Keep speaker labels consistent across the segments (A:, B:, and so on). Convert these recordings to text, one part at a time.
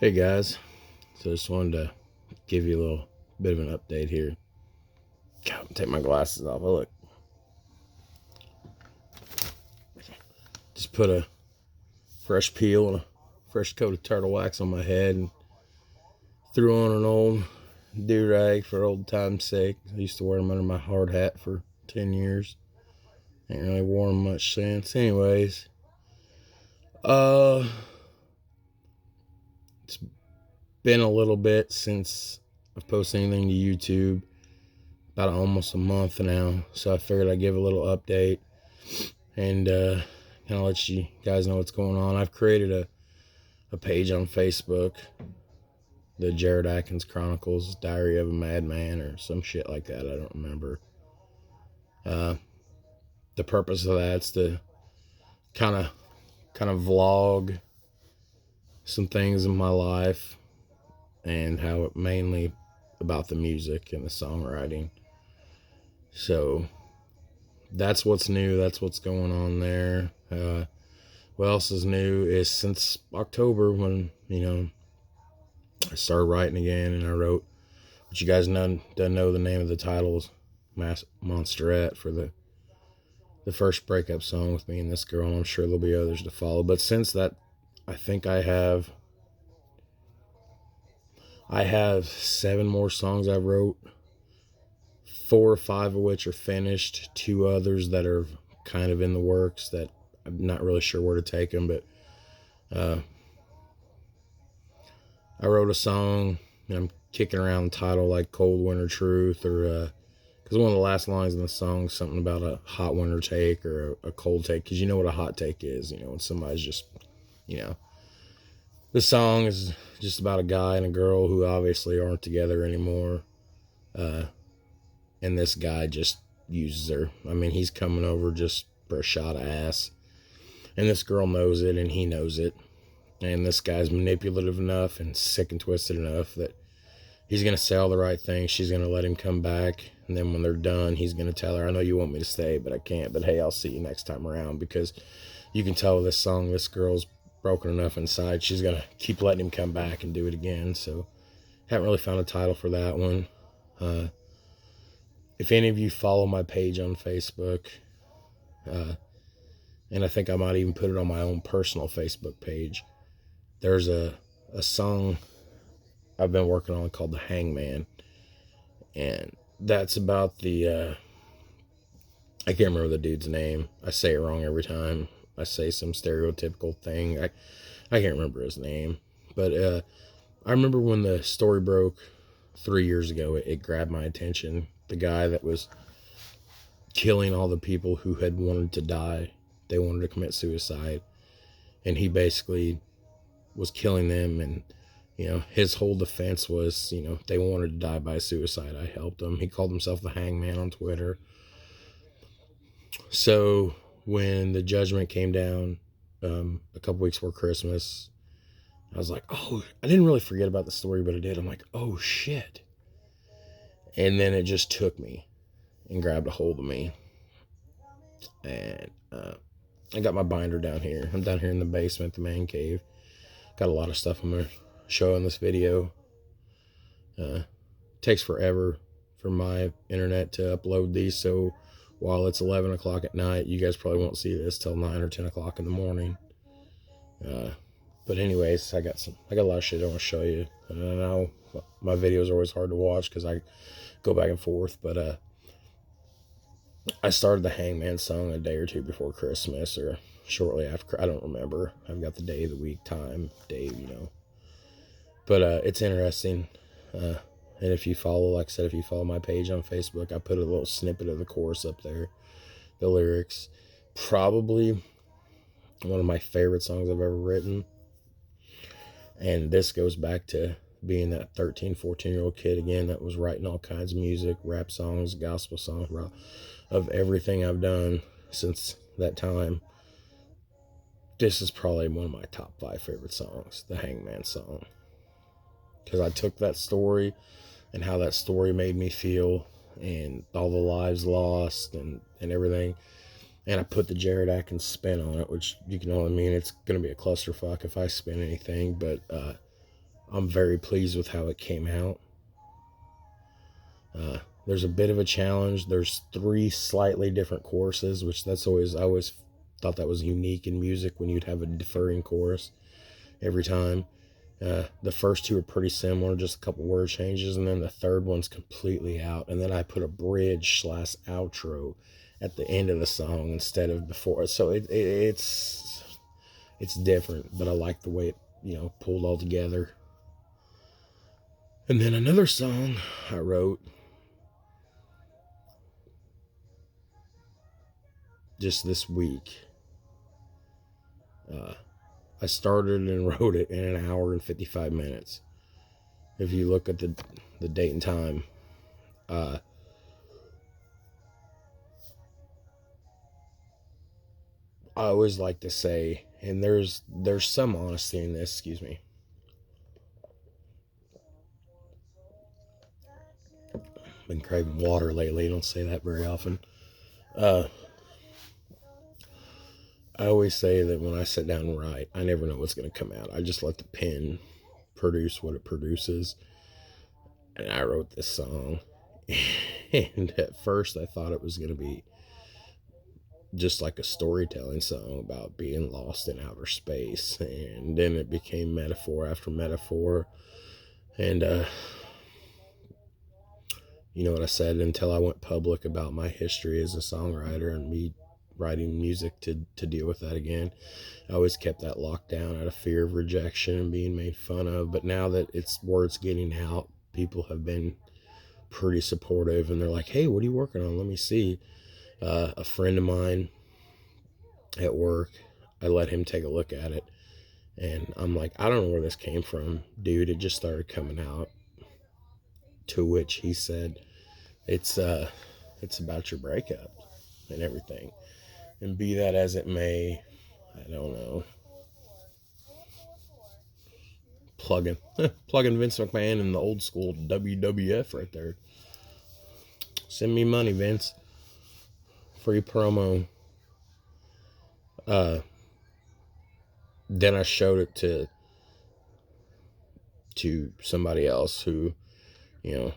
A: Hey guys, so just wanted to give you a little bit of an update here. God, take my glasses off. Oh, look, just put a fresh peel and a fresh coat of turtle wax on my head and threw on an old do-rag for old time's sake. I used to wear them under my hard hat for 10 years. Ain't really worn them much since. Anyways, it's been a little bit since I've posted anything to YouTube. About almost a month now, so I figured I'd give a little update and kind of let you guys know what's going on. I've created a page on Facebook, the Jared Atkins Chronicles, Diary of a Madman, or some shit like that. I don't remember. The purpose of that's to kind of vlog some things in my life and how it mainly about the music and the songwriting. So that's what's new. That's what's going on there. What else is new is since October when, I started writing again, and I wrote, but you guys doesn't know the name of the title is Monsterette for the first breakup song with me and this girl, and I'm sure there'll be others to follow. But since that, I think I have 7 more songs I wrote, 4 or 5 of which are finished, 2 others that are kind of in the works that I'm not really sure where to take them. But I wrote a song, and I'm kicking around the title like Cold Winter Truth, or because one of the last lines in the song is something about a hot winter take or a cold take, because you know what a hot take is, when somebody's just, the song is just about a guy and a girl who obviously aren't together anymore. And this guy just uses her. I mean, he's coming over just for a shot of ass. And this girl knows it, and he knows it. And this guy's manipulative enough and sick and twisted enough that he's going to say all the right things. She's going to let him come back. And then when they're done, he's going to tell her, I know you want me to stay, but I can't. But hey, I'll see you next time around. Because you can tell with this song, this girl's broken enough inside. She's going to keep letting him come back and do it again. So haven't really found a title for that one. If any of you follow my page on Facebook, and I think I might even put it on my own personal Facebook page, there's a song I've been working on called The Hangman. And that's about the, I can't remember the dude's name. I say it wrong every time. I say some stereotypical thing. I can't remember his name. But I remember when the story broke 3 years ago, it grabbed my attention. The guy that was killing all the people who had wanted to die. They wanted to commit suicide. And he basically was killing them, and his whole defense was, they wanted to die by suicide. I helped him. He called himself the Hangman on Twitter. So when the judgment came down a couple weeks before Christmas, I was like, oh, I didn't really forget about the story, but I did. I'm like, oh shit. And then it just took me and grabbed a hold of me. And I got my binder down here. I'm down here in the basement, the man cave. Got a lot of stuff I'm going to show in this video. Takes forever for my internet to upload these, so while it's 11 o'clock at night, you guys probably won't see this till 9 or 10 o'clock in the morning. But anyways, I got a lot of shit I want to show you. And I know my videos are always hard to watch because I go back and forth, but I started the Hangman song a day or two before Christmas, or shortly after. I don't remember. I've got the day of the week, time, date, But it's interesting. And if you follow, like I said, if you follow my page on Facebook, I put a little snippet of the chorus up there. The lyrics. Probably one of my favorite songs I've ever written. And this goes back to being that 13, 14-year-old kid again that was writing all kinds of music, rap songs, gospel songs, of everything I've done since that time. This is probably one of my top 5 favorite songs, the Hangman song. Because I took that story and how that story made me feel, and all the lives lost and everything, and I put the Jared Atkins spin on it, which you can only mean it's going to be a clusterfuck if I spin anything, but I'm very pleased with how it came out. There's a bit of a challenge. There's 3 slightly different choruses, which I always thought that was unique in music when you'd have a differing chorus every time. The first 2 are pretty similar, just a couple word changes, and then the third one's completely out. And then I put a bridge / outro at the end of the song instead of before. So it's different, but I like the way it, pulled all together. And then another song I wrote just this week. I started and wrote it in 1 hour and 55 minutes. If you look at the date and time, I always like to say, and there's some honesty in this. Excuse me. Been craving water lately. Don't say that very often. I always say that when I sit down and write, I never know what's going to come out. I just let the pen produce what it produces. And I wrote this song. And at first I thought it was going to be just like a storytelling song about being lost in outer space. And then it became metaphor after metaphor. And, you know what I said, until I went public about my history as a songwriter and me writing music to deal with that again, I always kept that locked down out of fear of rejection and being made fun of. But now that word's getting out, people have been pretty supportive, and they're like, hey, what are you working on? Let me see. A friend of mine at work, I let him take a look at it, and I'm like, I don't know where this came from, dude. It just started coming out. To which he said, it's about your breakup and everything. And be that as it may, I don't know. Plugging Vince McMahon in the old school WWF right there. Send me money, Vince. Free promo. Then I showed it to somebody else who, I'm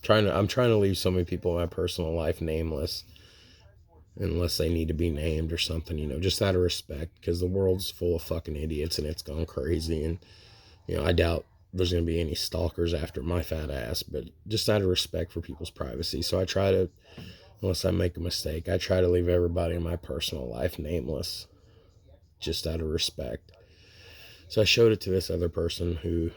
A: trying to leave so many people in my personal life nameless, unless they need to be named or something, just out of respect, because the world's full of fucking idiots and it's gone crazy. And, I doubt there's going to be any stalkers after my fat ass, but just out of respect for people's privacy. So I try to, unless I make a mistake, I try to leave everybody in my personal life nameless, just out of respect. So I showed it to this other person who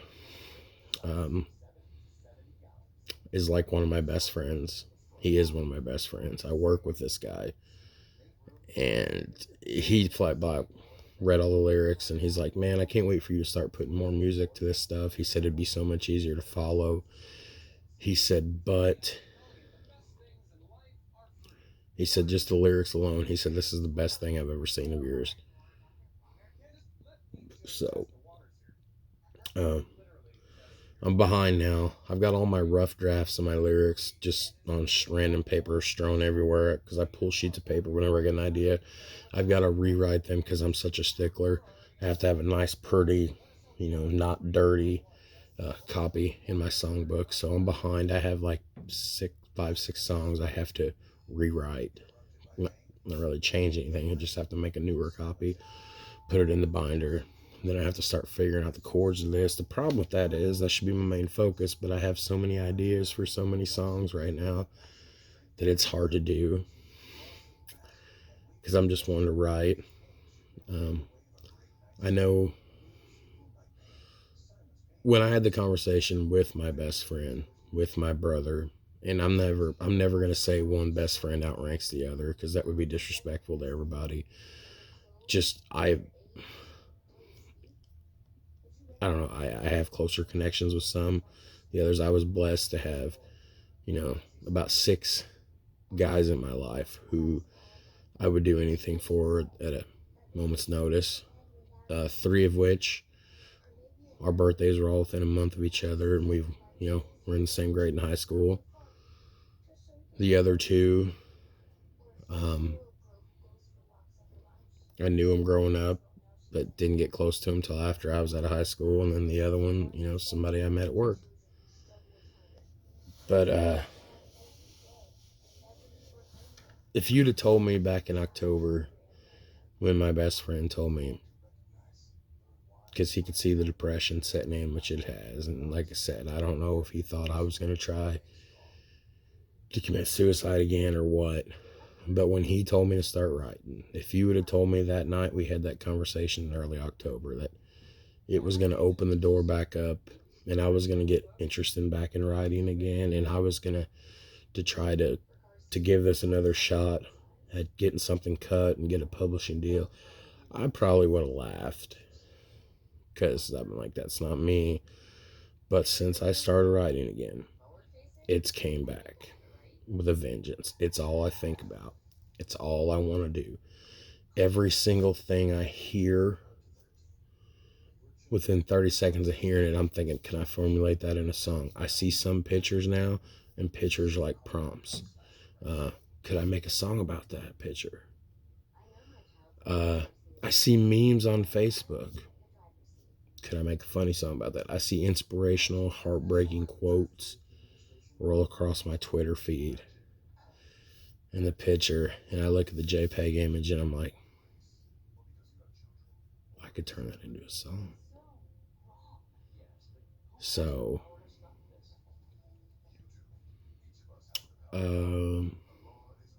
A: is like one of my best friends. He is one of my best friends. I work with this guy, and he flat by read all the lyrics, and he's like, man, I can't wait for you to start putting more music to this stuff. He said it'd be so much easier to follow. He said, just the lyrics alone, he said, this is the best thing I've ever seen of yours. So I'm behind now. I've got all my rough drafts of my lyrics just on random paper strewn everywhere, because I pull sheets of paper whenever I get an idea. I've got to rewrite them because I'm such a stickler. I have to have a nice, pretty, not dirty copy in my songbook. So I'm behind. I have like 5, 6 songs I have to rewrite. Not really change anything. I just have to make a newer copy, put it in the binder. Then I have to start figuring out the chords of this. The problem with that is that should be my main focus, but I have so many ideas for so many songs right now that it's hard to do, because I'm just one to write. I know when I had the conversation with my best friend, with my brother, and I'm never going to say one best friend outranks the other, because that would be disrespectful to everybody. Just, I don't know, I have closer connections with some. The others, I was blessed to have, about 6 guys in my life who I would do anything for at a moment's notice. 3 of which, our birthdays were all within a month of each other, and we're in the same grade in high school. The other 2, I knew them growing up. but didn't get close to him till after I was out of high school. And then the other one, you know, somebody I met at work. But if you'd have told me back in October when my best friend told me, because he could see the depression setting in, which it has, and like I said, I don't know if he thought I was going to try to commit suicide again or what, but when he told me to start writing, if you would have told me that night we had that conversation in early October that it was going to open the door back up and I was going to get interested back in writing again, and I was going to try to give this another shot at getting something cut and get a publishing deal, I probably would have laughed, because I'm like, that's not me. But since I started writing again, it's came back with a vengeance. It's all I think about. It's all I want to do. Every single thing I hear, within 30 seconds of hearing it, I'm thinking, can I formulate that in a song? I see some pictures now, and pictures like prompts. Could I make a song about that picture? I see memes on Facebook. Could I make a funny song about that? I see inspirational, heartbreaking quotes roll across my Twitter feed in the picture, and I look at the JPEG image and I'm like, I could turn that into a song. So,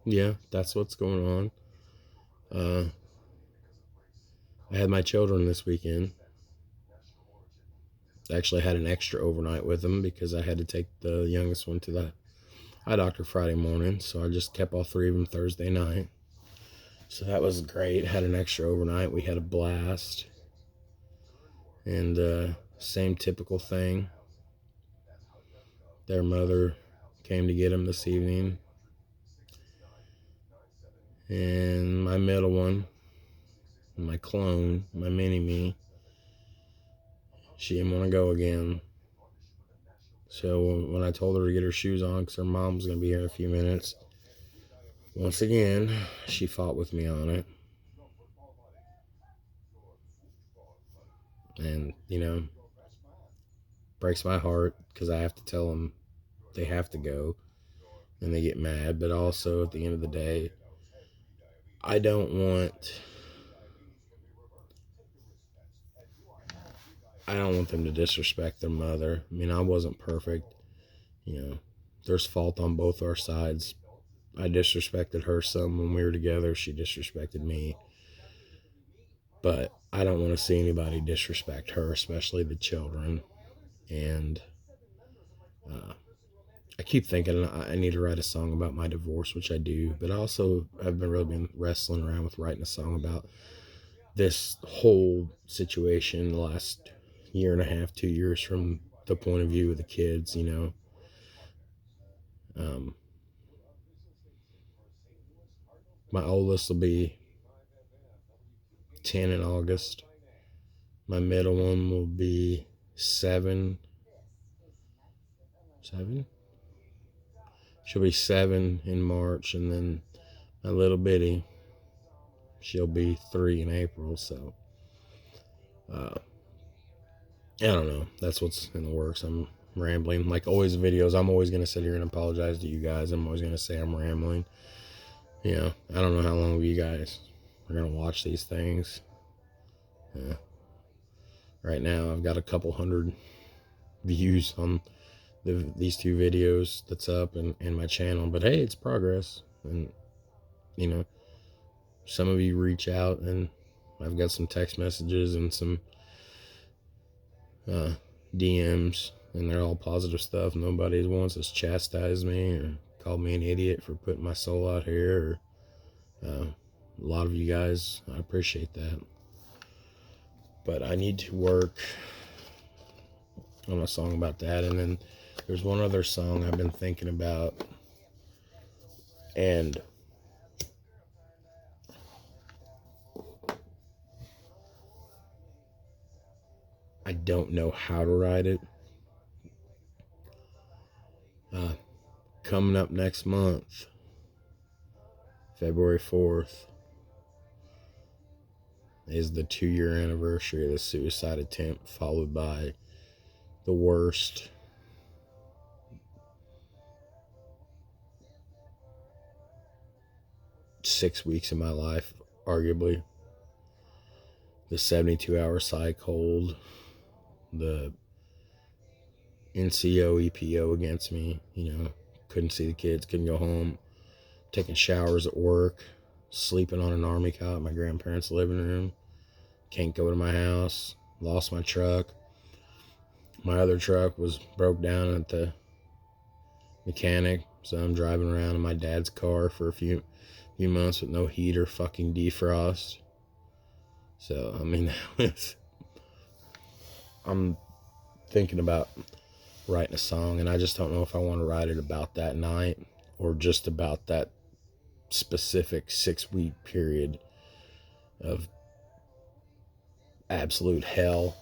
A: yeah, that's what's going on. I had my children this weekend. I actually had an extra overnight with them because I had to take the youngest one to the eye doctor Friday morning, so I just kept all three of them Thursday night. So that was great. Had an extra overnight. We had a blast. And same typical thing. Their mother came to get them this evening. And my middle one, my clone, my mini-me, she didn't want to go again. So when I told her to get her shoes on, because her mom's going to be here in a few minutes, once again, she fought with me on it. And, you know, breaks my heart because I have to tell them they have to go. And they get mad. But also, at the end of the day, I don't want them to disrespect their mother. I mean, I wasn't perfect. You know, there's fault on both our sides. I disrespected her some when we were together. She disrespected me. But I don't want to see anybody disrespect her, especially the children. And I keep thinking I need to write a song about my divorce, which I do. But I also have really been wrestling around with writing a song about this whole situation the last year and a half, 2 years, from the point of view of the kids, you know. My oldest will be 10 in August. My middle one will be 7. 7? She'll be 7 in March, and then my little bitty, she'll be 3 in April. So, I don't know. That's what's in the works. I'm rambling. Like always videos, I'm always going to sit here and apologize to you guys. I'm always going to say I'm rambling. You know, I don't know how long you guys are going to watch these things. Right now, I've got a couple hundred views on these 2 videos that's up and my channel. But hey, it's progress. And, you know, some of you reach out, and I've got some text messages and some DMs, and they're all positive stuff. Nobody once has chastised me or called me an idiot for putting my soul out here. Or a lot of you guys, I appreciate that. But I need to work on a song about that. And then there's one other song I've been thinking about, and I don't know how to write it. Coming up next month, February 4th, is the 2-year anniversary of the suicide attempt, followed by the worst six weeks of my life, arguably. The 72-hour psych hold, the NCO, EPO against me, couldn't see the kids, couldn't go home, taking showers at work, sleeping on an army cot in my grandparents' living room, can't go to my house, lost my truck. My other truck was broke down at the mechanic, so I'm driving around in my dad's car for a few months with no heat or fucking defrost. So, I mean, I'm thinking about writing a song, and I just don't know if I want to write it about that night or just about that specific 6-week period of absolute hell.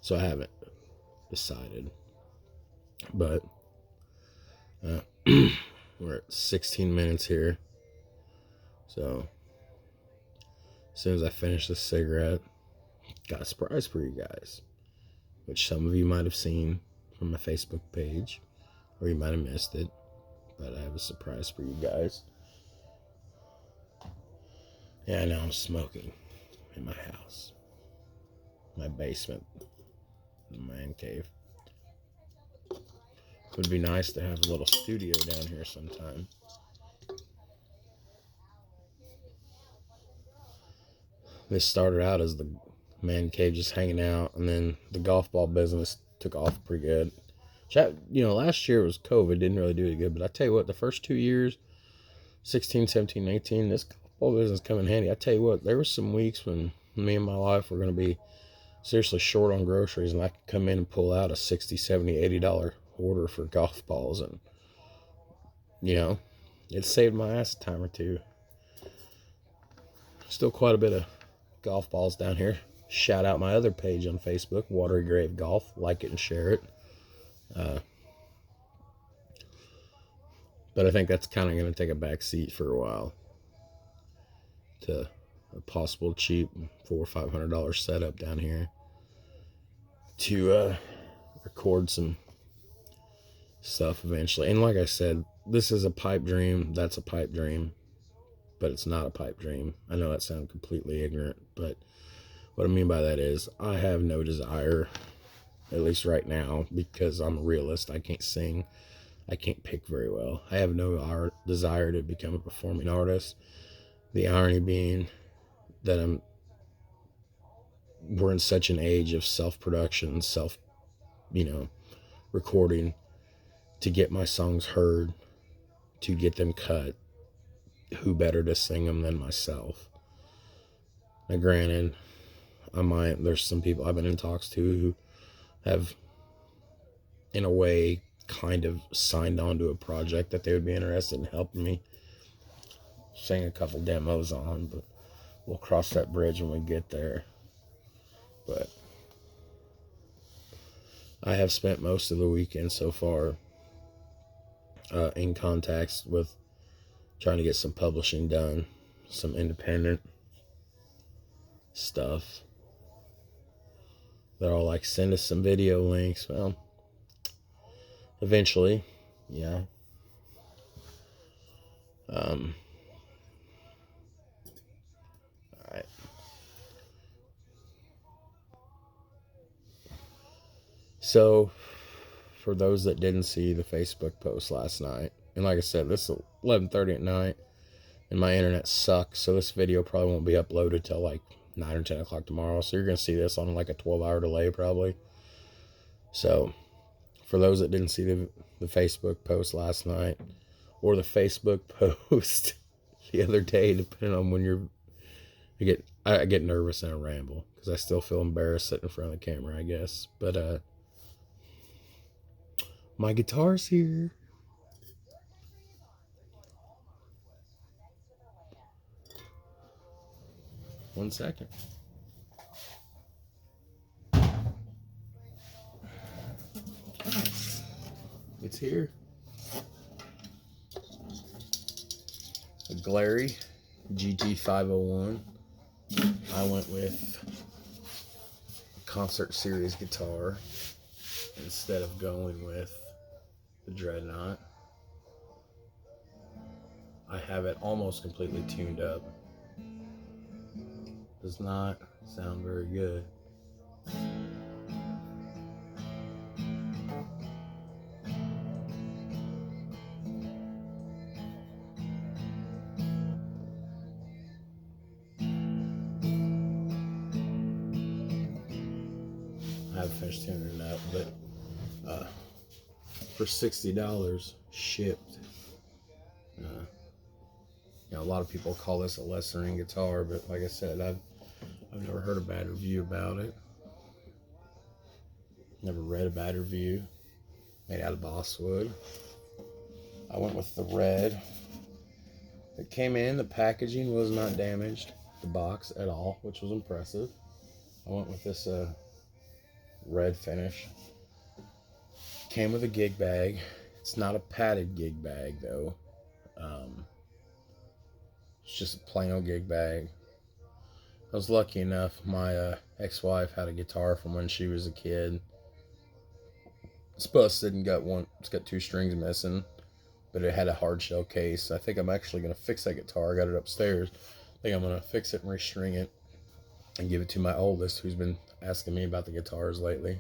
A: So I haven't decided, but we're at 16 minutes here, so as soon as I finish this cigarette, got a surprise for you guys, which some of you might have seen from my Facebook page, or you might have missed it, but I have a surprise for you guys. Yeah, I know I'm smoking in my house, my basement, the man cave. It would be nice to have a little studio down here sometime. This started out as the man cave just hanging out, and then the golf ball business took off pretty good. Last year was COVID, didn't really do it good, but I tell you what, the first 2 years, 16, 17, 18, this golf ball business come in handy. I tell you what, there were some weeks when me and my wife were going to be seriously short on groceries, and I could come in and pull out a $60, $70, $80 order for golf balls, and it saved my ass a time or two. Still quite a bit of golf balls down here. Shout out my other page on Facebook, Watery Grave Golf. Like it and share it. But I think that's kind of going to take a back seat for a while to a possible cheap $400 or $500 setup down here to record some stuff eventually. And like I said, this is a pipe dream. That's a pipe dream, but it's not a pipe dream. I know that sounds completely ignorant, but what I mean by that is I have no desire, at least right now, because I'm a realist. I can't sing. I can't pick very well. I have no desire to become a performing artist. The irony being that we're in such an age of self-production, recording to get my songs heard, to get them cut. Who better to sing them than myself? Now, granted, there's some people I've been in talks to who have, in a way, kind of signed on to a project that they would be interested in helping me sing a couple demos on, but we'll cross that bridge when we get there. But I have spent most of the weekend so far in contacts with trying to get some publishing done, some independent stuff. They're all like, send us some video links. Well, eventually, yeah. Alright. So, for those that didn't see the Facebook post last night, and like I said, this is 11:30 at night, and my internet sucks, so this video probably won't be uploaded till like 9 or 10 o'clock tomorrow, so you're going to see this on like a 12-hour delay probably. So, for those that didn't see the Facebook post last night, or the Facebook post the other day, depending on when I get nervous and I ramble, because I still feel embarrassed sitting in front of the camera, I guess. But, my guitar's here. One second. It's here. a Glary GT501. I went with a concert series guitar instead of going with the Dreadnought. I have it almost completely tuned up. Does not sound very good. I haven't finished tuning it up, but for $60 shipped. A lot of people call this a lesser-end guitar, but like I said, I've never heard a bad review about it. Never read a bad review. Made out of basswood. I went with the red. It came in. The packaging was not damaged, the box at all, which was impressive. I went with this red finish. Came with a gig bag. It's not a padded gig bag though. It's just a plain old gig bag. I was lucky enough, my ex-wife had a guitar from when she was a kid. It's busted and it's got 2 strings missing, but it had a hard shell case. I think I'm actually going to fix that guitar. I got it upstairs. I think I'm going to fix it and restring it and give it to my oldest, who's been asking me about the guitars lately.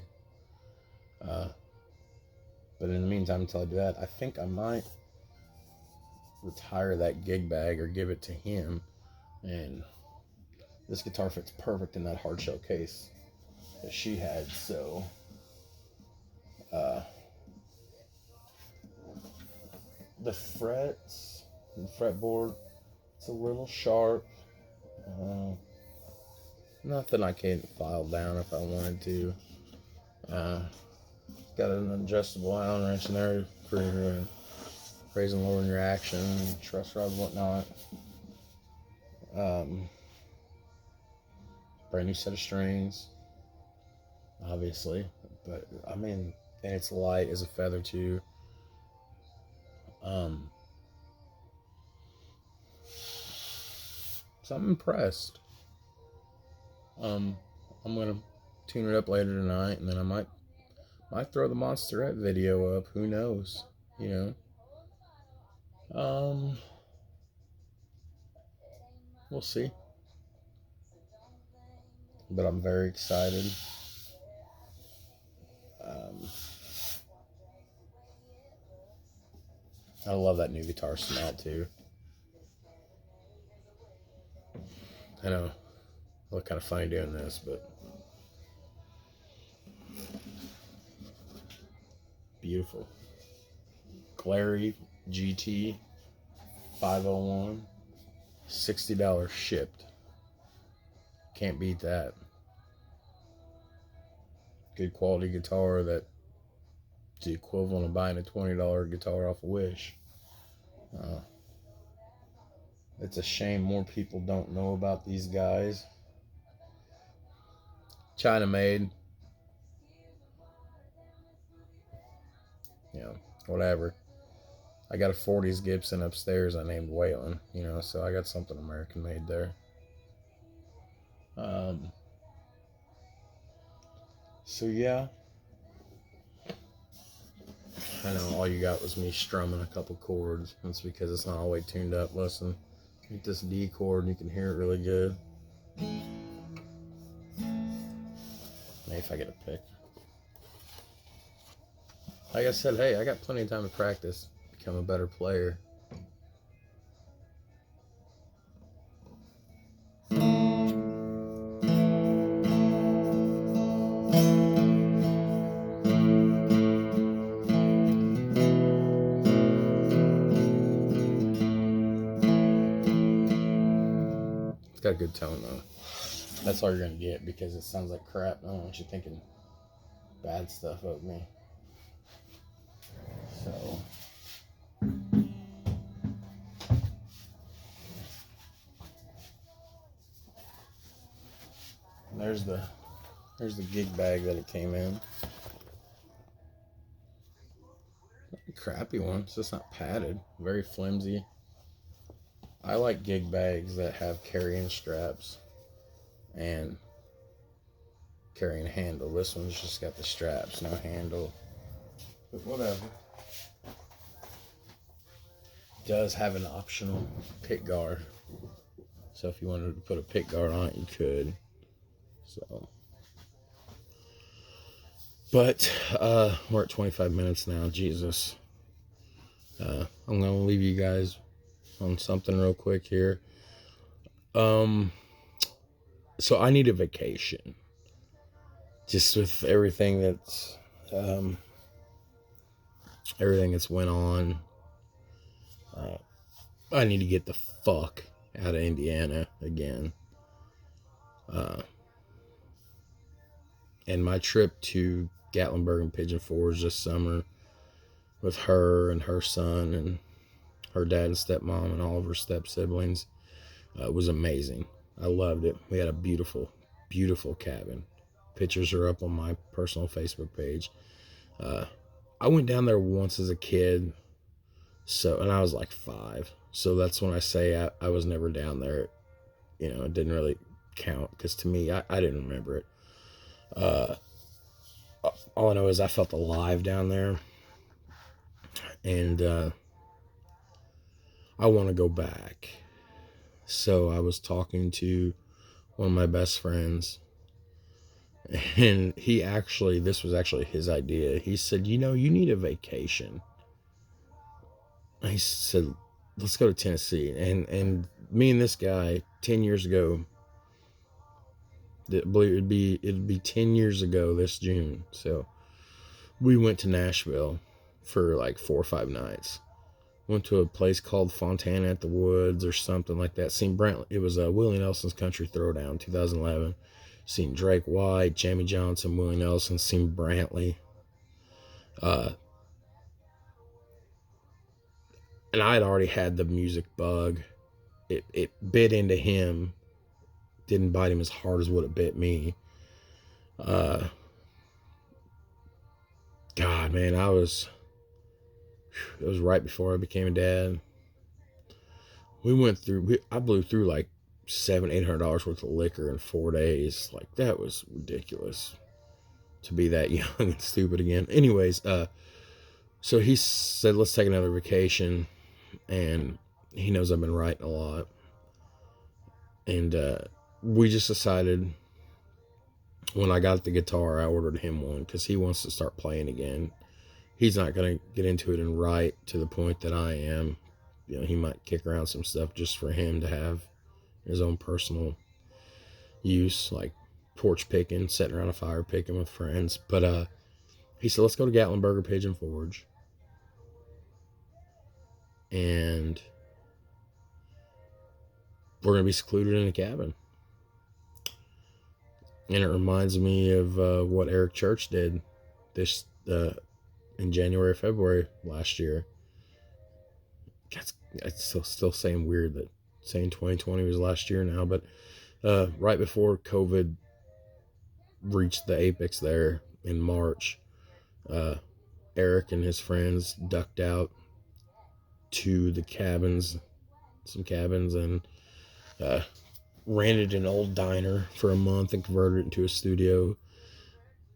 A: But in the meantime, until I do that, I think I might retire that gig bag or give it to him. And this guitar fits perfect in that hard shell case that she had. So the frets, the fretboard, it's a little sharp. Nothing I can't file down if I wanted to. Got an adjustable Allen wrench in there for raising and lowering your action, truss rod, whatnot. Brand new set of strings, obviously, but I mean, and it's light as a feather too. So I'm impressed. I'm gonna tune it up later tonight, and then I might throw the Monsterette video up. Who knows? You know. We'll see. But I'm very excited. I love that new guitar smell too. I know I look kind of funny doing this, but beautiful. Glary GT 501, $60 shipped. Can't beat that. Good quality guitar that's the equivalent of buying a $20 guitar off of Wish. It's a shame more people don't know about these guys. China made. You know, whatever. I got a 40s Gibson upstairs I named Waylon, you know, so I got something American made there. So yeah, I know all you got was me strumming a couple chords. That's because it's not all the way tuned up. Listen, hit this D chord and you can hear it really good. Maybe if I get a pick. Like I said, hey, I got plenty of time to practice, become a better player. It's got a good tone though. That's all you're gonna get because it sounds like crap. I don't want you thinking bad stuff of me. So there's the gig bag that it came in. Not a crappy one. It's just not padded. Very flimsy. I like gig bags that have carrying straps and carrying handle. This one's just got the straps, no handle. But whatever. Does have an optional pick guard. So if you wanted to put a pick guard on it, you could. So, but we're at 25 minutes now. Jesus. I'm gonna leave you guys on something real quick here. So I need a vacation. Just with everything that's went on. I need to get the fuck out of Indiana again. And my trip to Gatlinburg and Pigeon Forge this summer with her and her son and her dad and stepmom and all of her step siblings was amazing. I loved it. We had a beautiful, beautiful cabin. Pictures are up on my personal Facebook page. I went down there once as a kid, and I was like 5. So that's when I say I was never down there. You know, it didn't really count because to me, I didn't remember it. All I know is I felt alive down there, and I want to go back. So I was talking to one of my best friends, and this was actually his idea. He said, you need a vacation. He said, let's go to Tennessee. And me and this guy 10 years ago, it'd be 10 years ago this June. So we went to Nashville for like 4 or 5 nights. Went to a place called Fontana at the Woods or something like that. Seen Brantley. It was Willie Nelson's Country Throwdown 2011. Seen Drake White, Jamie Johnson, Willie Nelson. Seen Brantley. And I had already had the music bug. It bit into him. Didn't bite him as hard as what it bit me. God, man, it was right before I became a dad. I blew through like $700-800 worth of liquor in 4 days. Like, that was ridiculous to be that young and stupid again. Anyways, so he said, let's take another vacation. And he knows I've been writing a lot. And we just decided, when I got the guitar, I ordered him one because he wants to start playing again. He's not going to get into it and write to the point that I am. You know, he might kick around some stuff just for him to have his own personal use, like porch picking, sitting around a fire picking with friends. But he said, let's go to Gatlinburg or Pigeon Forge. And we're going to be secluded in a cabin. And it reminds me of what Eric Church did in January or February last year. It's still saying weird that saying 2020 was last year now, but right before COVID reached the apex there in March, Eric and his friends ducked out to some cabins, and rented an old diner for a month and converted it into a studio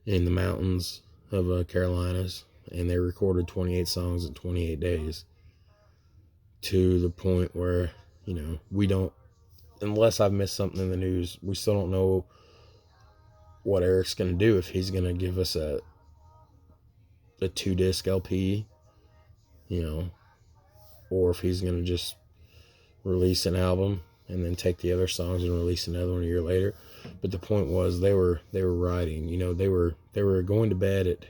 A: in the mountains of Carolinas. And they recorded 28 songs in 28 days, to the point where, we don't, unless I've missed something in the news, we still don't know what Eric's going to do, if he's going to give us a 2-disc LP, or if he's going to just release an album and then take the other songs and release another one a year later. But the point was, they were writing, they were going to bed at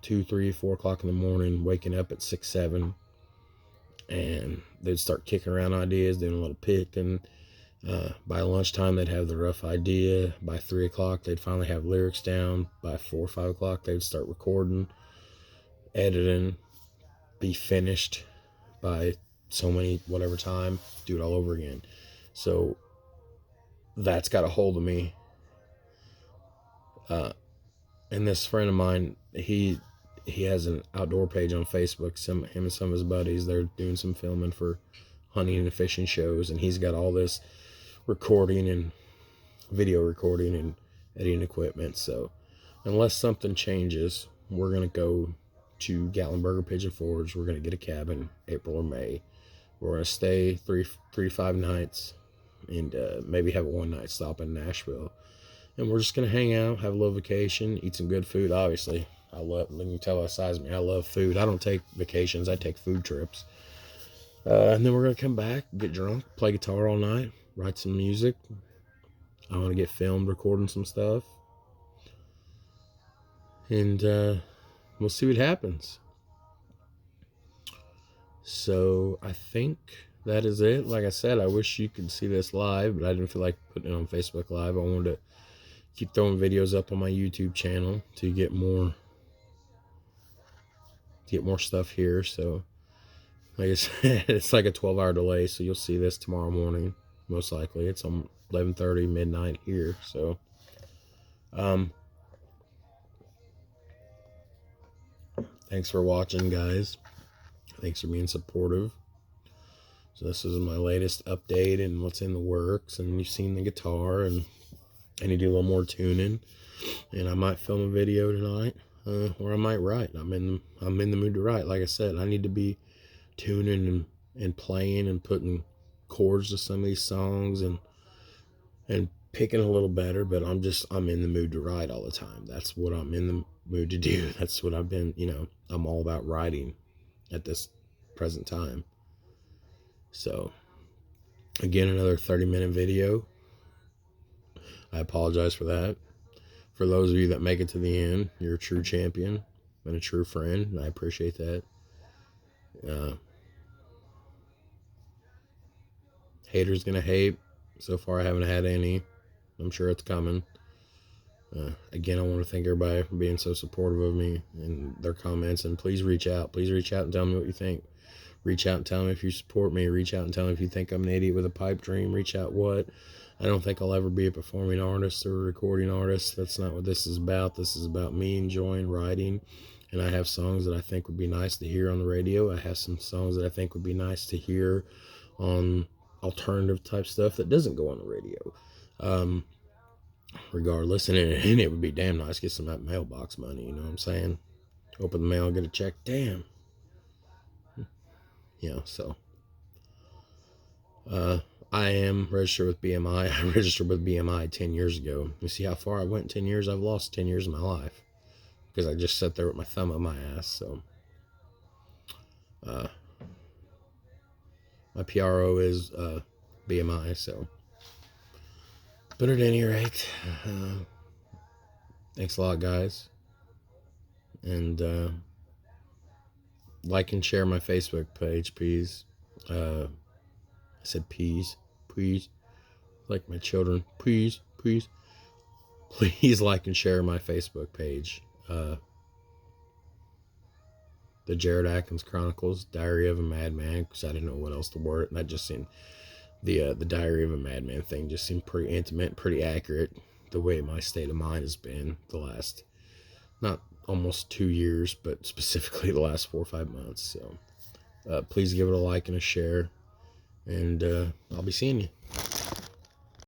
A: 2, 3, 4 o'clock in the morning, waking up at 6, 7, and they'd start kicking around ideas, doing a little picking. By lunchtime, they'd have the rough idea. By 3 o'clock, they'd finally have lyrics down. By 4 or 5 o'clock, they'd start recording, editing, be finished by so many whatever time, do it all over again. So that's got a hold of me. And this friend of mine, he he has an outdoor page on Facebook. Him and some of his buddies, they're doing some filming for hunting and fishing shows, and he's got all this recording and video recording and editing equipment. So unless something changes, we're gonna go to Gatlinburger Pigeon Forge. We're gonna get a cabin April or May. We're gonna stay three to 5 nights, and maybe have a 1-night stop in Nashville. And we're just gonna hang out, have a little vacation, eat some good food. Obviously, I love. You can tell by the size of me, I love food. I don't take vacations. I take food trips. And then we're gonna come back, get drunk, play guitar all night, write some music. I want to get filmed recording some stuff, and we'll see what happens. So I think that is it. Like I said, I wish you could see this live, but I didn't feel like putting it on Facebook Live. I wanted to keep throwing videos up on my YouTube channel to get more stuff here. So like I said, it's like a 12-hour delay, so you'll see this tomorrow morning, most likely. It's on 11:30 midnight here. So thanks for watching, guys. Thanks for being supportive. So this is my latest update and what's in the works, and you've seen the guitar, and I need to do a little more tuning, and I might film a video tonight, or I might write. I'm in the mood to write. Like I said, I need to be tuning and playing and putting chords to some of these songs and picking a little better, but I'm in the mood to write all the time. That's what I'm in the mood to do. That's what I've been, I'm all about writing at this present time. So again, another 30-minute video. I apologize for that. For those of you that make it to the end, you're a true champion and a true friend, and I appreciate that. Haters gonna hate. So far I haven't had any. I'm sure it's coming. Again, I want to thank everybody for being so supportive of me and their comments, and please reach out. Please reach out and tell me what you think. Reach out and tell me if you support me. Reach out and tell me if you think I'm an idiot with a pipe dream. Reach out what. I don't think I'll ever be a performing artist or a recording artist. That's not what this is about. This is about me enjoying writing. And I have songs that I think would be nice to hear on the radio. I have some songs that I think would be nice to hear on alternative type stuff that doesn't go on the radio. Regardless, and it would be damn nice to get some of that mailbox money, you know what I'm saying? Open the mail, get a check, damn. So I am registered with BMI. I registered with BMI 10 years ago. You see how far I went in 10 years? I've lost 10 years of my life because I just sat there with my thumb up my ass. So my PRO is BMI. So, but at any rate, thanks a lot, guys, and like and share my Facebook page, please. I said please, like my children, please like and share my Facebook page. The Jared Atkins Chronicles, Diary of a Madman, because I didn't know what else to word it, and I just seen the Diary of a Madman thing just seemed pretty intimate, pretty accurate, the way my state of mind has been the last, not almost 2 years, but specifically the last 4 or 5 months. So please give it a like and a share, and I'll be seeing you.